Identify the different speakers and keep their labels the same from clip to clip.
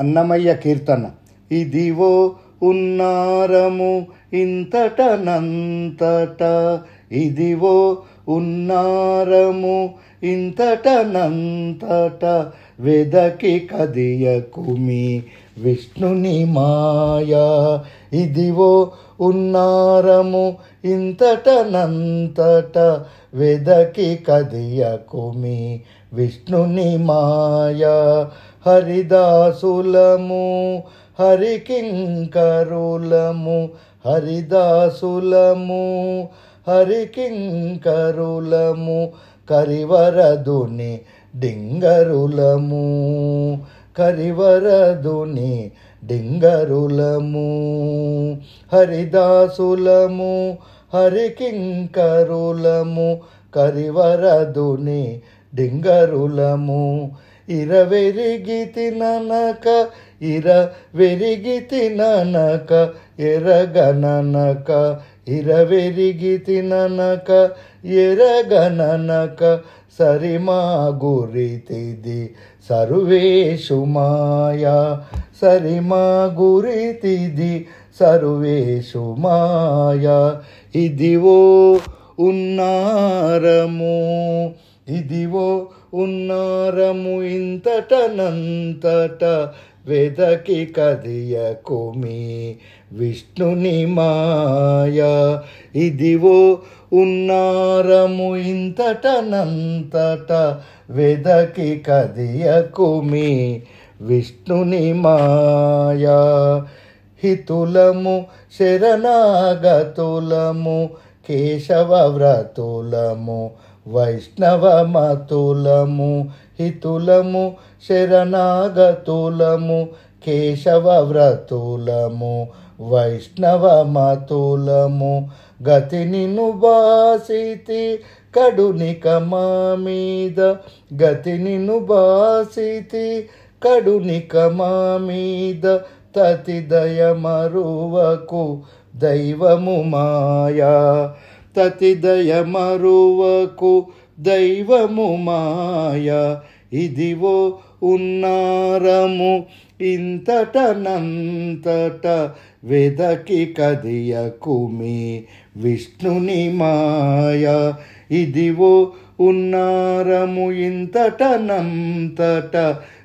Speaker 1: అన్నమయ్య కీర్తన. ఇదివో ఉన్నారము ఇంతటనంతట, ఇదివో ఉన్నారము ఇంతటనంతట, వెదకి కదియకుమి విష్ణుని మాయా. ఇదివో ఉన్నారము ఇంతటనంతట, వెదకి కదియకుమి విష్ణుని మాయా. హరిదాసులము హరికింకరులము, హరిదాసులము హరికింకరులము, కరివరదుని డింగరులము, కరివరదుని డింగరులము. హరిదాసులము హరికింకరులము, కరివరదుని డింగరులము. ఇరవెరిగితిననక ఇరవెరిగితిననక ఎరగననక, ఇరవెరిగితిననక ఎరగననక, సరిమా గురితిది సర్వేషు మాయా. సరిమా గురితిది సర్వేషు మాయా. ఇదివో ఉన్నారము, ఇదివో ఉన్నారము ఇంతటనంతట, వెదకి కదియకుమి విష్ణుని మాయా. ఇదివో ఉన్నారము ఇంతటనంతట, వెదకి కదియకుమి విష్ణుని మాయా. హితులము శరణాగతులము, కేశవ వ్రతులము వైష్ణవమతులము. హితులము శరణాగతులము, కేశవ వ్రతులము వైష్ణవమతులము. గతి నిను బాసితి కడునిక మా మీద, గతి నిను బాసితి కడునిక మా మీద, తతి దయ మరువకు దైవము మాయా. తతి దయ మరువకు దైవము మాయా. ఇదివో ఉన్నారము ఇంతటనంతట, వెదకి కదియకుమి విష్ణుని మాయా. ఇదివో ఉన్నారము ఇంతటనంతట,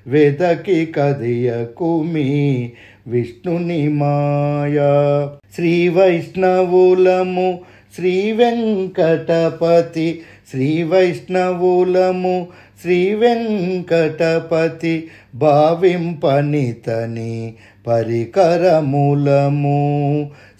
Speaker 1: వెదకి కదియకుమి విష్ణుని మాయా. శ్రీ వైష్ణవులము శ్రీ వెంకటపతి, శ్రీ వైష్ణవులము శ్రీ వెంకటపతి, భావింపనితని పరికరములము.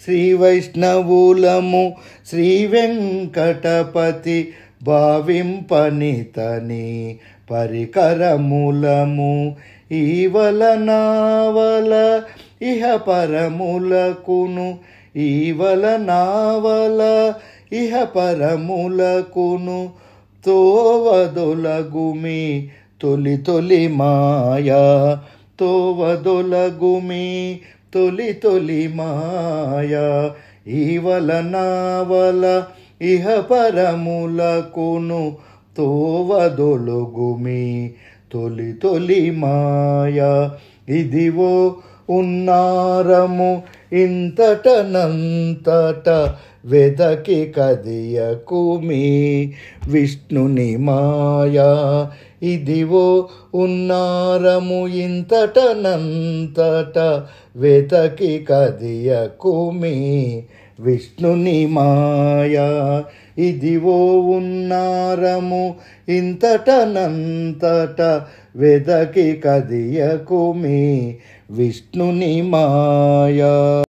Speaker 1: శ్రీ వైష్ణవులము శ్రీ వెంకటపతి, భావింపనితని పరికరములము. ఈవల నావల ఇహ పరములకును, ఈవల నావల ఇహ పరములకును, తోవదొలగుమి తొలి తొలి మాయా. తోవదొలగుమి తొలి తొలి మాయా. ఈవల నావల ఇహ పరములకును, తోవదొలగుమి తొలి తొలి మాయా. ఇదివో ఉన్నారము ఇంతటనంతట, వెదకి కదియకుమి విష్ణుని మాయా. ఇదివో ఉన్నారము ఇంతటనంతట, వెదకి కదియకుమి విష్ణుని మాయా. ఇదివో ఉన్నారము ఇంతటనంతట, వెదకి కదియకుమి విష్ణుని మాయా.